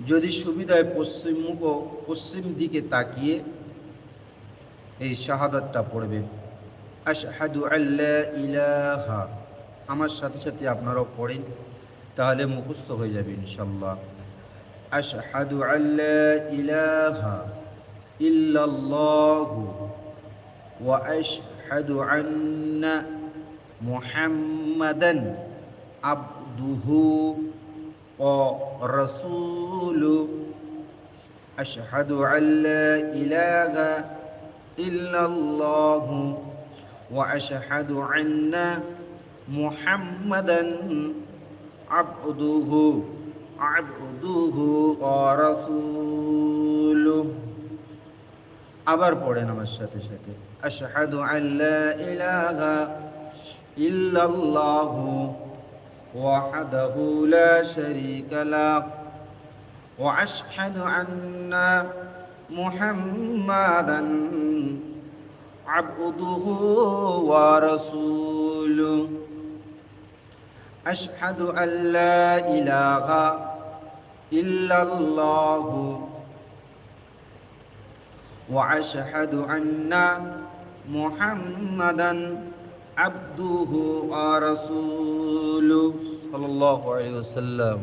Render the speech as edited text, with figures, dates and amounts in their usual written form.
যদি সুবিধায় পশ্চিম দিকে তাকিয়ে এই শাহাদাতটা পড়বেন, আশহাদু আল্লা ইলাহা। আমার সাথে সাথে আপনারাও পড়েন, তাহলে মুখস্থ হয়ে যাবে ইনশাল্লাহ। আশহাদু আল্লা ইলাহা ইল্লাল্লাহু ওয়া আশহাদু আন্না মুহাম্মাদান আবদুহু ওয়া রাসূলুহু। আশহাদু আল্লা ইলাহা ইল্লাল্লাহু ওয়া আশহাদু আন্না মুহাম্মাদান আবদুহু ওয়া রাসূলুহু। আবার পড়েন আমার সাথে সাথে, আশহাদু আল্লা ইলাহা ইল্লাল্লাহু ওয়াহদাহু লা শারীকা লাহু ওয়া আশহাদু আন্না মুহাম্মাদান আবদুহু ওয়া রাসূলুহু। আশহাদু আল্লা ইলাহা ইল্লাল্লাহু ওয়া আশহাদু আন্না মুহাম্মাদান আবদুহু ওয়া রাসূলুহু সাল্লাল্লাহু আলাইহি ওয়াসাল্লাম।